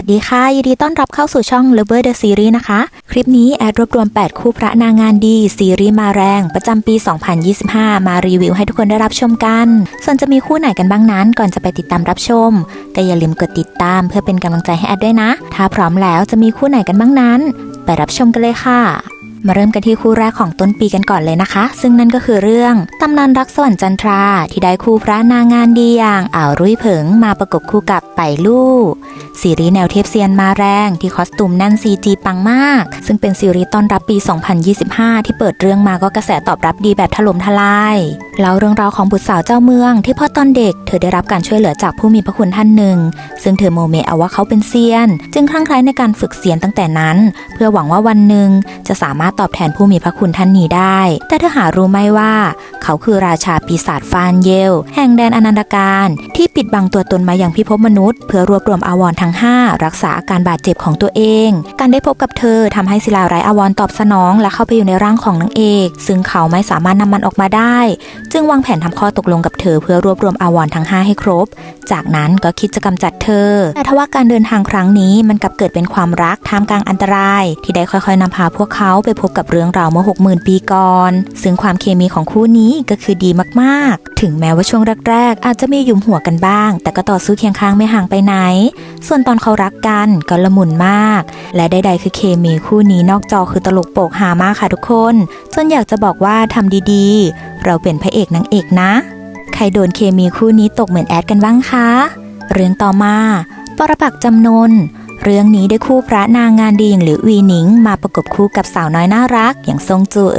วัสดีค่ะยินดีต้อนรับเข้าสู่ช่อง Lover the Series นะคะคลิปนี้แอดรวบรวม8คู่พระนางงานดีซีรีส์มาแรงประจำปี 2025 มารีวิวให้ทุกคนได้รับชมกันส่วนจะมีคู่ไหนกันบ้างนั้นก่อนจะไปติดตามรับชมก็อย่าลืมกดติดตามเพื่อเป็นกำลังใจให้แอดด้วยนะถ้าพร้อมแล้วจะมีคู่ไหนกันบ้างนั้นไปรับชมกันเลยค่ะมาเริ่มกันที่คู่แรกของต้นปีกันก่อนเลยนะคะซึ่งนั่นก็คือเรื่องตำนานรักสวรรค์จันทราที่ได้คู่พระนางงานดีอย่างอ่าวรุ่ยเผิงมาประกบคู่กับไปลู่ซีรีส์แนวเทพเซียนมาแรงที่คอสตูมแน่น CG ปังมากซึ่งเป็นซีรีส์ต้อนรับปี 2025 ที่เปิดเรื่องมาก็กระแสตอบรับดีแบบถล่มทลายเล่าเรื่องราวของบุตรสาวเจ้าเมืองที่พอตอนเด็กเธอได้รับการช่วยเหลือจากผู้มีพระคุณท่านหนึ่งซึ่งเธอโมเมเอาว่าเขาเป็นเซียนจึงคลั่งไคล้ในการฝึกเซียนตั้งแต่นั้นเพื่อหวังว่าวันหนึ่งจะสามารถตอบแทนผู้มีพระคุณท่านนี้ได้แต่เธอหารู้ไหมว่าเขาคือราชาปีศาจฟานเยลแห่งแดนอนันตการที่ปิดบังตัวตนมาอย่างพิภพมนุษย์เพื่อรวบรวมอาวรทั้ง5รักษาอาการบาดเจ็บของตัวเองการได้พบกับเธอทำให้ศิลาไร้อาวรตอบสนองและเข้าไปอยู่ในร่างของนางเอกซึ่งเขาไม่สามารถนำมันออกมาได้จึงวางแผนทำข้อตกลงกับเธอเพื่อรวบรวมอาวรทั้ง5ให้ครบจากนั้นก็คิดจะกำจัดเธอแต่ทว่าการเดินทางครั้งนี้มันกลับเกิดเป็นความรักท่ามกลางอันตรายที่ได้ค่อยๆนำพาพวกเขาไปพบกับเรื่องราวเมื่อ 60,000 ปีก่อนซึ่งความเคมีของคู่นี้ก็คือดีมากๆถึงแม้ว่าช่วงแรกๆอาจจะมีหยุมหัวกันบ้างแต่ก็ต่อสู้เคียงข้างไม่ห่างไปไหนส่วนตอนเขารักกันก็ละมุนมากและใดๆคือเคมีคู่นี้นอกจอคือตลกโปกฮามากค่ะทุกคนจนอยากจะบอกว่าทำดีๆเราเป็นพระเอกนางเอกนะใครโดนเคมีคู่นี้ตกเหมือนแอดกันบ้างคะเรื่องต่อมาปรปักษ์จำนนเรื่องนี้ได้คู่พระนางงานดีอย่างหลิววีหนิงมาประกบคู่กับสาวน้อยน่ารักอย่างซงจูเ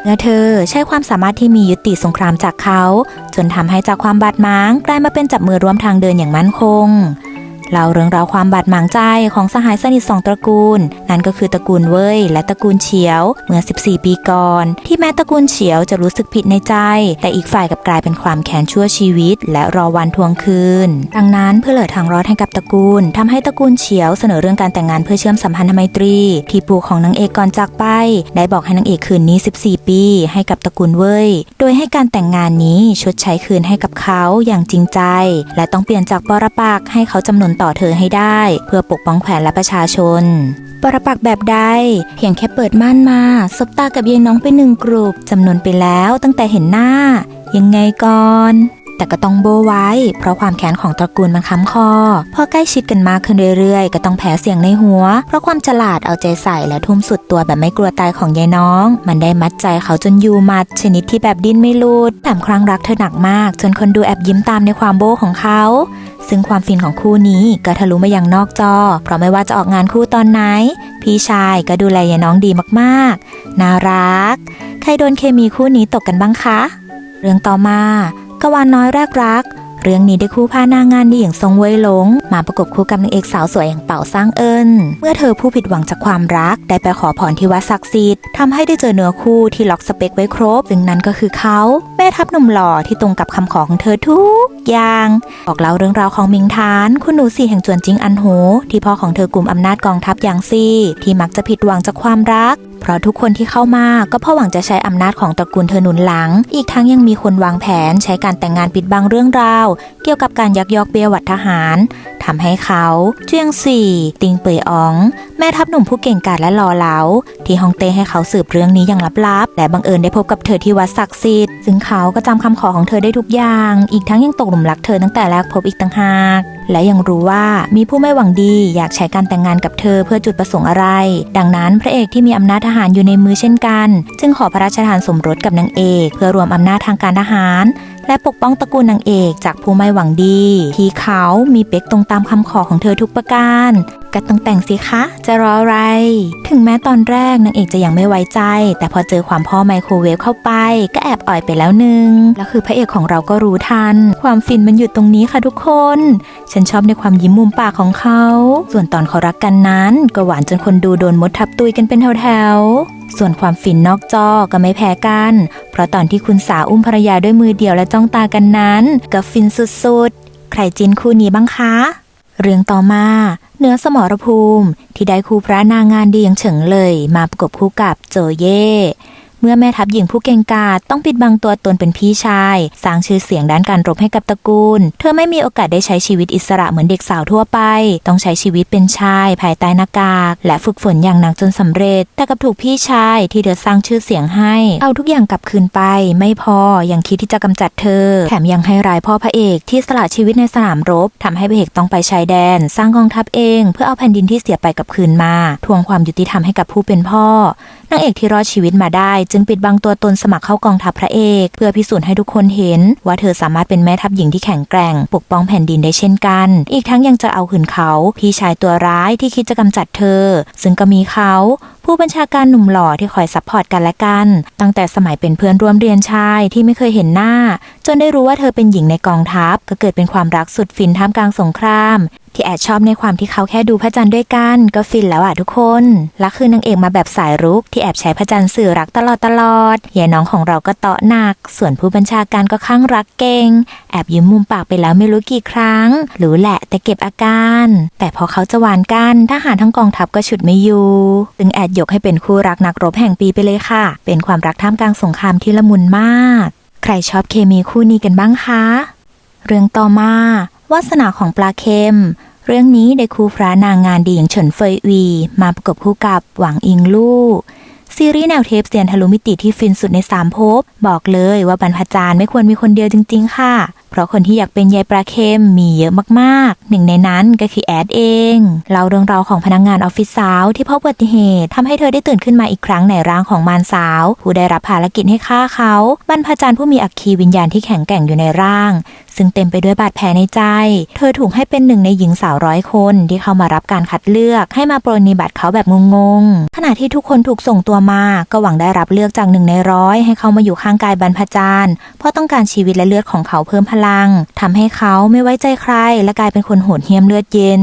เมื่อเธอใช้ความสามารถที่มียุติสงครามจากเขาจนทำให้จากความบาดหมางกลายมาเป็นจับมือร่วมทางเดินอย่างมั่นคงเล่าเรื่องราวความบาดหมางใจของสหายสนิท2 ตระกูลนั่นก็คือตระกูลเว่ยและตระกูลเฉียวเมื่อ14 ปีก่อนที่แม้ตระกูลเฉียวจะรู้สึกผิดในใจแต่อีกฝ่ายกับกลายเป็นความแค้นชั่วชีวิตและรอวันทวงคืนดังนั้นเพื่อเหลือทางรอดให้กับตระกูลทำให้ตระกูลเฉียวเสนอเรื่องการแต่งงานเพื่อเชื่อมสัมพันธไมตรีที่ปู่ของนางเอกก่อนจากไปได้บอกให้นางเอกคืนนี้14 ปีให้กับตระกูลเว่ยโดยให้การแต่งงานนี้ชดใช้คืนให้กับเขาอย่างจริงใจและต้องเปลี่ยนจากปรปักษ์ให้เขาจำนนต่อเธอให้ได้เพื่อปกป้องแขวนและประชาชนปรปักษ์แบบใดเพียงแค่เปิดม่านมาสบตากับยายน้องไป1 กลุ่มจำนนไปแล้วตั้งแต่เห็นหน้ายังไงก่อนแต่ก็ต้องโบไว้เพราะความแค้นของตระกูลมันค้ำคอพอใกล้ชิดกันมากขึ้นเรื่อยๆก็ต้องแพ้เสียงในหัวเพราะความฉลาดเอาใจใส่และทุ่มสุดตัวแบบไม่กลัวตายของยายน้องมันได้มัดใจเขาจนยูมัดชนิดที่แบบดิ้นไม่หลุดแถมครั้งรักเธอหนักมากจนคนดูแอบยิ้มตามในความโบของเขาซึ่งความฟินของคู่นี้ก็ทะลุมายังนอกจอเพราะไม่ว่าจะออกงานคู่ตอนไหนพี่ชายก็ดูแลยายน้องดีมากๆน่ารักใครโดนเคมีคู่นี้ตกกันบ้างคะเรื่องต่อมากวานน้อยแรกรักเรื่องนี้ได้คู่พานางงานดีอย่างซงเว่ยหลงมาประกบคู่กับนางเอกสาวสวยอย่างเป่าซ่างเอิญเมื่อเธอผู้ผิดหวังจากความรักได้ไปขอพรที่วัดศักดิ์สิทธิ์ทำให้ได้เจอเนื้อคู่ที่ล็อกสเปคไว้ครบซึ่งนั้นก็คือเขาแม่ทัพหนุ่มหล่อที่ตรงกับคำขอของเธอทุกอย่างบอกเล่าเรื่องราวของมิงทานคุณหนูสี่แห่งจวนจิงอันโหที่พ่อของเธอกุมอำนาจกองทัพยางซี่ที่มักจะผิดหวังจากความรักเพราะทุกคนที่เข้ามาก็เพราะหวังจะใช้อำนาจของตระกูลเธอหนุนหลังอีกทั้งยังมีคนวางแผนใช้การแต่งงานปิดบังเรื่องราวเกี่ยวกับการยักยอกเบี้ยวัดทหารทำให้เขาเจียงสี่ติงเป่ยอ๋องแม่ทัพหนุ่มผู้เก่งกาจและหล่อเหลาที่ฮ่องเต้ให้เขาสืบเรื่องนี้อย่างลับๆและบังเอิญได้พบกับเธอที่วัดศักดิ์สิทธิ์ซึ่งเขาก็จำคำขอของเธอได้ทุกอย่างอีกทั้งยังตกหลุมรักเธอตั้งแต่แรกพบอีกต่างหากและยังรู้ว่ามีผู้ไม่หวังดีอยากใช้การแต่งงานกับเธอเพื่อจุดประสงค์อะไรดังนั้นพระเอกที่มีอำนาจทหารอยู่ในมือเช่นกันจึงขอพระราชทานสมรสกับนางเอกเพื่อรวมอำนาจทางการทหารและปกป้องตระกูลนางเอกจากผู้ไม่หวังดีที่เขามีเป๊กตรงตามคำขอของเธอทุกประการก็ต้องแต่งสิคะจะรออะไรถึงแม้ตอนแรกนางเอกจะยังไม่ไว้ใจแต่พอเจอความพ่อไมโครเวฟเข้าไปก็แอบอ่อยไปแล้วนึงแล้วคือพระเอกของเราก็รู้ทันความฟินมันอยู่ตรงนี้ค่ะทุกคนฉันชอบในความยิ้มมุมปากของเขาส่วนตอนเขารักกันนั้นก็หวานจนคนดูโดนมดทับตุยกันเป็นแถวๆส่วนความฟินนอกจอก็ไม่แพ้กันเพราะตอนที่คุณสาอุ้มภรรยาด้วยมือเดียวและจ้องตากันนั้นก็ฟินสุดๆใครจินคู่นี้บ้างคะเรื่องต่อมาเหนือสมรภูมิที่ได้คู่พระนางงานดีอย่างเฉิงเลยมาประกบคู่กับโจเย่ เมื่อแม่ทัพหญิงผู้เก่งกาจต้องปิดบังตัวตนเป็นพี่ชายสร้างชื่อเสียงด้านการรบให้กับตระกูลเธอไม่มีโอกาสได้ใช้ชีวิตอิสระเหมือนเด็กสาวทั่วไปต้องใช้ชีวิตเป็นชายภายใต้หน้ากากและฝึกฝนอย่างหนักจนสำเร็จแต่กับถูกพี่ชายที่เธอสร้างชื่อเสียงให้เอาทุกอย่างกลับคืนไปไม่พอยังคิดที่จะกำจัดเธอแถมยังให้ร้ายพ่อพระเอกที่สละชีวิตในสนามรบทำให้พระเอกต้องไปชายแดนสร้างกองทัพเองเพื่อเอาแผ่นดินที่เสียไปกับคืนมาทวงความยุติธรรมให้กับผู้เป็นพ่อนางเอกที่รอดชีวิตมาได้จึงปิดบังตัวตนสมัครเข้ากองทัพพระเอกเพื่อพิสูจน์ให้ทุกคนเห็นว่าเธอสามารถเป็นแม่ทัพหญิงที่แข็งแกร่งปกป้องแผ่นดินได้เช่นกันอีกทั้งยังจะเอาคืนเขาพี่ชายตัวร้ายที่คิดจะกำจัดเธอซึ่งก็มีเขาผู้บัญชาการหนุ่มหล่อที่คอยซัพพอร์ตกันและกันตั้งแต่สมัยเป็นเพื่อนร่วมเรียนชายที่ไม่เคยเห็นหน้าจนได้รู้ว่าเธอเป็นหญิงในกองทัพก็เกิดเป็นความรักสุดฟินท่ามกลางสงครามที่แอดชอบในความที่เขาแค่ดูพระจันทร์ด้วยกันก็ฟินแล้วทุกคนและคือนางเอกมาแบบสายรุกที่แอบใช้พระจันทร์สื่อรักตลอดยายน้องของเราก็เตาะหนักส่วนผู้บัญชาการก็ข้างรักเก่งแอบยิ้มมุมปากไปแล้วไม่รู้กี่ครั้งรู้แหละแต่เก็บอาการแต่พอเขาจะหวานกันทหารทั้งกองทัพก็ฉุดไม่อยู่จึงแอดยกให้เป็นคู่รักนักรบแห่งปีไปเลยค่ะเป็นความรักท่ามกลางสงครามที่ละมุนมากใครชอบเคมีคู่นี้กันบ้างคะเรื่องต่อมาวาสนาของปลาเค็มเรื่องนี้ได้คู่พระนางงานดีอย่างเฉินเฟยวีมาประกบคู่กับหวังอิงลู่ซีรีส์แนวเทปเซียนทะลุมิติที่ฟินสุดใน3ภพบอกเลยว่าบรรพจารย์ไม่ควรมีคนเดียวจริงๆค่ะเพราะคนที่อยากเป็นยายปลาเค็มมีเยอะมากๆหนึ่งในนั้นก็คือแอดเองเล่าเรื่องราวของพนักงานออฟฟิศสาวที่พบอุบัติเหตุทำให้เธอได้ตื่นขึ้นมาอีกครั้งในร่างของมารสาวผู้ได้รับภารกิจให้ฆ่าเขาบรรพจารย์ผู้มีอัคคีวิญญาณที่แข็งแกร่งอยู่ในร่างซึ่งเต็มไปด้วยบาดแผลในใจเธอถูกให้เป็นหนึ่งในหญิงสาว100 คนที่เข้ามารับการคัดเลือกให้มาปรนนิบัติเขาแบบงงๆขณะที่ทุกคนถูกส่งตัวมาก็หวังได้รับเลือกจาก1 ใน 100ให้เขามาอยู่ข้างกายบรรพจารย์เพราะต้องการชีวิตและเลือดของเขาเพิ่มพลังทำให้เขาไม่ไว้ใจใครและกลายเป็นคนโหดเหี้ยมเลือดเย็น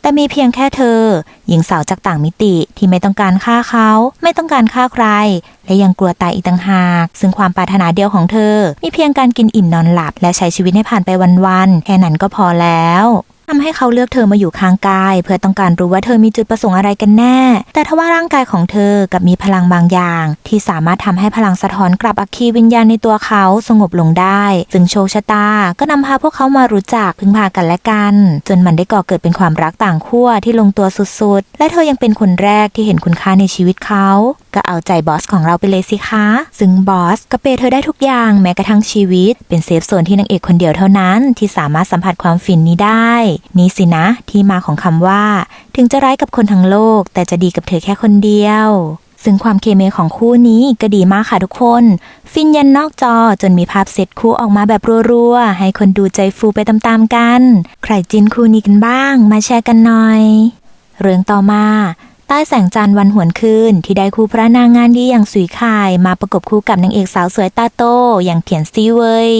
แต่มีเพียงแค่เธอหญิงสาวจากต่างมิติที่ไม่ต้องการฆ่าเขาไม่ต้องการฆ่าใครและยังกลัวตายอีกต่างหากซึ่งความปรารถนาเดียวของเธอมีเพียงการกินอิ่มนอนหลับและใช้ชีวิตให้ผ่านไปวันๆแค่นั้นก็พอแล้วทำให้เขาเลือกเธอมาอยู่ข้างกายเพื่อต้องการรู้ว่าเธอมีจุดประสงค์อะไรกันแน่แต่ทว่าร่างกายของเธอกับมีพลังบางอย่างที่สามารถทำให้พลังสะท้อนกลับอัคคีวิญญาณในตัวเขาสงบลงได้ซึ่งโชคชะตาก็นำพาพวกเขามารู้จักพึ่งพากันและกันจนมันได้ก่อเกิดเป็นความรักต่างขั้วที่ลงตัวสุดๆและเธอยังเป็นคนแรกที่เห็นคุณค่าในชีวิตเขาก็เอาใจบอสของเราไปเลยสิคะซึ่งบอสก็เปย์เธอได้ทุกอย่างแม้กระทั่งชีวิตเป็นเซฟโซนที่นางเอกคนเดียวเท่านั้นที่สามารถสัมผัสความฟินนี้ได้นี่สินะที่มาของคำว่าถึงจะร้ายกับคนทั้งโลกแต่จะดีกับเธอแค่คนเดียวซึ่งความเคมีของคู่นี้ก็ดีมากค่ะทุกคนฟินยันนอกจอจนมีภาพเซตคู่ออกมาแบบรัวๆให้คนดูใจฟูไปตามๆกันใครจินคู่นี้กันบ้างมาแชร์กันหน่อยเรื่องต่อมาใต้แสงจันทร์วันหวนคืนที่ได้คู่พระนางงานดีอย่างสุยข่ายมาประกบคู่กับนางเอกสาวสวยตาโตอย่างเถียนซี่เว่ย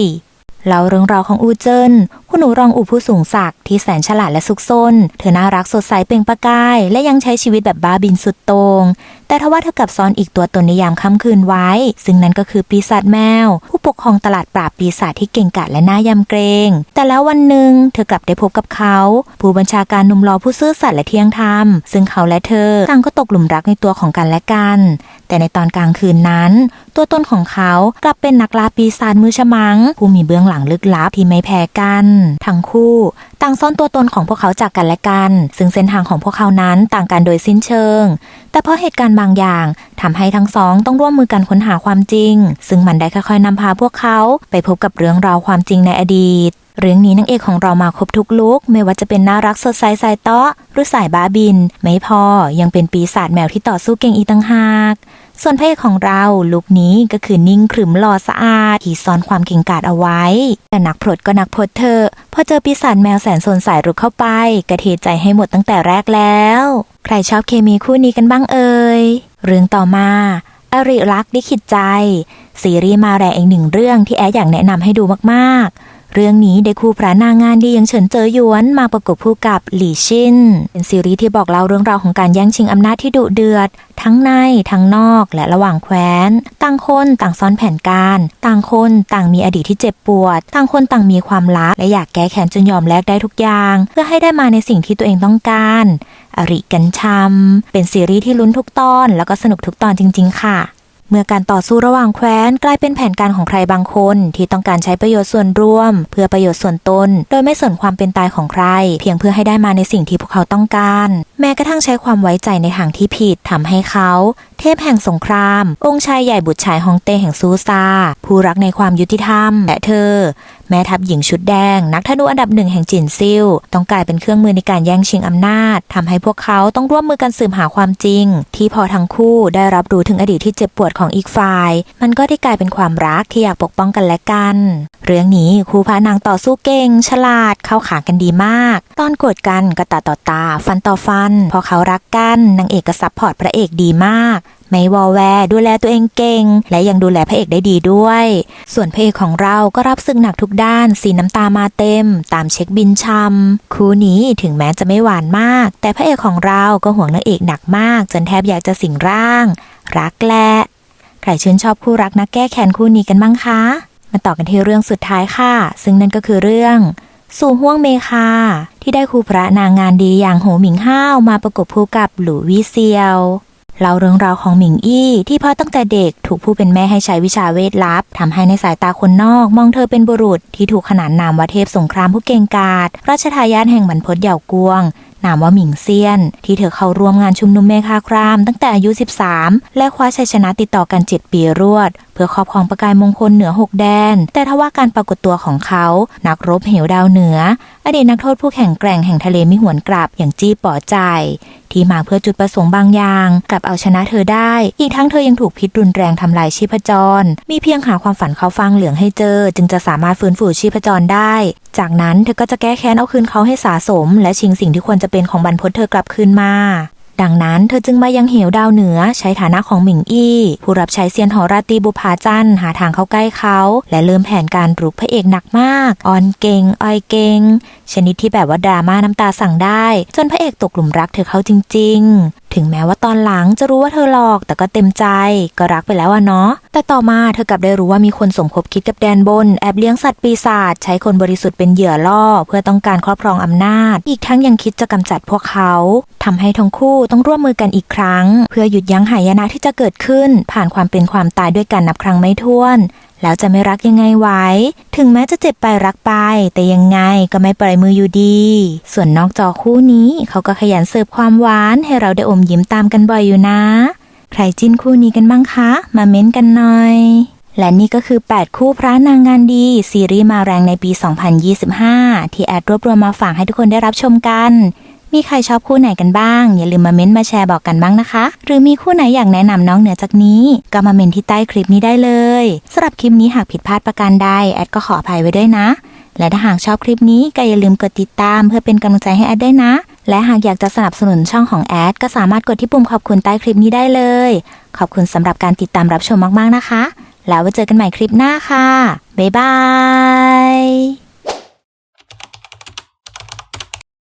เล่าเรื่องราวของอูเจิ้นคุณหนูรองอูผู้สูงศักดิ์ที่แสนฉลาดและซุกซนเธอน่ารักสดใสเปล่งประกายและยังใช้ชีวิตแบบบ้าบินสุดโต่งแต่ทว่าเธอกลับซ่อนอีกตัวตนในยามค่ำคืนไว้ซึ่งนั้นก็คือปีศาจแมวผู้ปกครองตลาดปราบปีศาจที่เก่งกาจและน่ายำเกรงแต่แล้ววันหนึ่งเธอกลับได้พบกับเขาผู้บัญชาการหนุ่มหล่อผู้ซื่อสัตย์และเที่ยงธรรมซึ่งเขาและเธอต่างก็ตกหลุมรักในตัวของกันและกันแต่ในตอนกลางคืนนั้นตัวตนของเขากลับเป็นนักล่าปีศาจมือฉมังผู้มีเบื้องหลังลึกลับที่ไม่แพ้กันทั้งคู่ต่างซ่อนตัวตนของพวกเขาจากกันและกันซึ่งเส้นทางของพวกเขานั้นต่างกันโดยสิ้นเชิงแต่เพราะเหตุการณ์บางอย่างทำให้ทั้งสองต้องร่วมมือกันค้นหาความจริงซึ่งมันได้ค่อยๆนำพาพวกเขาไปพบกับเรื่องราวความจริงในอดีตเรื่องนี้นางเอกของเรามาครบทุกลุคไม่ว่าจะเป็นน่ารักสดใสสายเตาะหรือสายบ้าบินไม่พอยังเป็นปีศาจแมวที่ต่อสู้เก่งอีกต่างหากส่วนพระเอกของเราลุคนี้ก็คือนิ่งขรึมหล่อสะอาดที่ซ่อนความเก่งกาจเอาไว้แต่นักพรตก็นักพรตเธอพอเจอปีศาจแมวแสนสนสายรุกเข้าไปกระเทใจให้หมดตั้งแต่แรกแล้วใครชอบเคมีคู่นี้กันบ้างเอ่ยเรื่องต่อมาอริรักลิขิตใจซีรีส์มาแรงอีก1 เรื่องที่แอดอยากแนะนำให้ดูมากๆเรื่องนี้ได้คู่พระนางงานดีอย่างเฉินเจ๋อหยวนมาประกบคู่กับหลี่ชินเป็นซีรีส์ที่บอกเล่าเรื่องราวของการแย่งชิงอำนาจที่ดุเดือดทั้งในทั้งนอกและระหว่างแคว้นต่างคนต่างซ่อนแผนการต่างคนต่างมีอดีตที่เจ็บปวดต่างคนต่างมีความลับและอยากแก้แค้นจนยอมแลกได้ทุกอย่างเพื่อให้ได้มาในสิ่งที่ตัวเองต้องการอริกันชำเป็นซีรีส์ที่ลุ้นทุกตอนแล้วก็สนุกทุกตอนจริงๆค่ะ เมื่อการต่อสู้ระหว่างแคว้นกลายเป็นแผนการของใครบางคนที่ต้องการใช้ประโยชน์ส่วนรวมเพื่อประโยชน์ส่วนตนโดยไม่สนความเป็นตายของใครเพียงเพื่อให้ได้มาในสิ่งที่พวกเขาต้องการแม้กระทั่งใช้ความไว้ใจในทางที่ผิดทำให้เขาเทพแห่งสงครามองค์ชายใหญ่บุตรชายฮองเต้แห่งซูซาผู้รักในความยุติธรรมและเธอแม่ทัพหญิงชุดแดงนักธนูอันดับหนึ่งแห่งจินซิลต้องกลายเป็นเครื่องมือในการแย่งชิงอำนาจทำให้พวกเขาต้องร่วมมือกันสืบหาความจริงที่พอทั้งคู่ได้รับรู้ถึงอดีตที่เจ็บปวดของอีกฝ่ายมันก็ได้กลายเป็นความรักที่อยากปกป้องกันและกันเรื่องนี้คู่พระนางต่อสู้เก่งฉลาดเข้าขากันดีมากตอนโกรธกันก็ตาต่อตาฟันต่อฟันพอเขารักกันนางเอกก็ซัพพอร์ตพระเอกดีมากไม่วอแวร์ดูแลตัวเองเก่งและยังดูแลพระเอกได้ดีด้วยส่วนพระเอกของเราก็รับศึกหนักทุกด้านสีน้ำตามาเต็มตามเช็คบินชำคู่นี้ถึงแม้จะไม่หวานมากแต่พระเอกของเราก็ห่วงนางเอกหนักมากจนแทบอยากจะสิงร่างรักแหละใครชื่นชอบคู่รักนักแก้แค้นคู่นี้กันบ้างคะมาต่อกันที่เรื่องสุดท้ายค่ะซึ่งนั่นก็คือเรื่องสู่ห้วงเมคาที่ได้คู่พระนางงานดีอย่างโหหมิงห้าวมาประกบคู่กับหลู่วี่เซียวเล่าเรื่องราวของหมิงอี้ที่พ่อตั้งแต่เด็กถูกผู้เป็นแม่ให้ใช้วิชาเวทลับทำให้ในสายตาคนนอกมองเธอเป็นบุรุษที่ถูกขนานนามว่าเทพสงครามผู้เก่งกาจราชทายาทแห่งบรรพตเหย่ากวงนามว่าหมิงเซียนที่เธอเข้าร่วมงานชุมนุมเมฆาครามตั้งแต่อายุ13และคว้าชัยชนะติดต่อกัน7 ปีรวดเพื่อครอบครองประกายมงคลเหนือ6แดนแต่ทว่าการปรากฏตัวของเขานักรบเหวดาวเหนืออดีตนักโทษผู้แข็งแกร่งแห่งทะเลมิหวนกลับอย่างจี้ป๋อจ่ายที่มาเพื่อจุดประสงค์บางอย่างกลับเอาชนะเธอได้อีกทั้งเธอยังถูกพิษรุนแรงทำลายชีพจรมีเพียงหาความฝันเขาฟางเหลืองให้เจอจึงจะสามารถฟื้นฟูชีพจรได้จากนั้นเธอก็จะแก้แค้นเอาคืนเขาให้สะสมและชิงสิ่งที่ควรจะเป็นของบรรพตเธอกลับคืนมาดังนั้นเธอจึงมายังเหวดาวเหนือใช้ฐานะของหมิงอี้ผู้รับใช้เซียนหอราตรีบุภาจันทร์หาทางเข้าใกล้เขาและเริ่มแผนการรุกพระเอกหนักมากอ่อนเก่งอ้อยเก่งชนิดที่แบบว่าดราม่าน้ำตาสั่งได้จนพระเอกตกหลุมรักเธอเขาจริงๆถึงแม้ว่าตอนหลังจะรู้ว่าเธอหลอกแต่ก็เต็มใจก็รักไปแล้วเนาะแต่ต่อมาเธอกลับได้รู้ว่ามีคนสมคบคิดกับแดนบนแอบเลี้ยงสัตว์ปีศาจใช้คนบริสุทธิ์เป็นเหยื่อล่อเพื่อต้องการครอบครองอำนาจอีกทั้งยังคิดจะกำจัดพวกเขาทำให้ทั้งคู่ต้องร่วมมือกันอีกครั้งเพื่อหยุดยั้งหายนะที่จะเกิดขึ้นผ่านความเป็นความตายด้วยกันนับครั้งไม่ถ้วนแล้วจะไม่รักยังไงไหวถึงแม้จะเจ็บไปรักไปแต่ยังไงก็ไม่ปล่อยมืออยู่ดีส่วนนอกจอคู่นี้เขาก็ขยันเสิร์ฟความหวานให้เราได้อมยิ้มตามกันบ่อยอยู่นะใครจิ้นคู่นี้กันบ้างคะมาเม้นกันหน่อยและนี่ก็คือ8คู่พระนางงานดีซีรีส์มาแรงในปี 2025 ที่แอดรวบรวมมาฝากให้ทุกคนได้รับชมกันมีใครชอบคู่ไหนกันบ้างอย่าลืมมาเม้นต์มาแชร์บอกกันบ้างนะคะหรือมีคู่ไหนอยากแนะนำน้องเหนือจากนี้ก็มาเม้นต์ที่ใต้คลิปนี้ได้เลยสำหรับคลิปนี้หากผิดพลาดประการใดแอดก็ขออภัยไว้ด้วยนะและถ้าหากชอบคลิปนี้ก็อย่าลืมกดติดตามเพื่อเป็นกำลังใจให้แอดด้วยนะและหากอยากจะสนับสนุนช่องของแอดก็สามารถกดที่ปุ่มขอบคุณใต้คลิปนี้ได้เลยขอบคุณสำหรับการติดตามรับชมมากๆนะคะแล้วไว้เจอกันใหม่คลิปหน้าค่ะบ๊ายบาย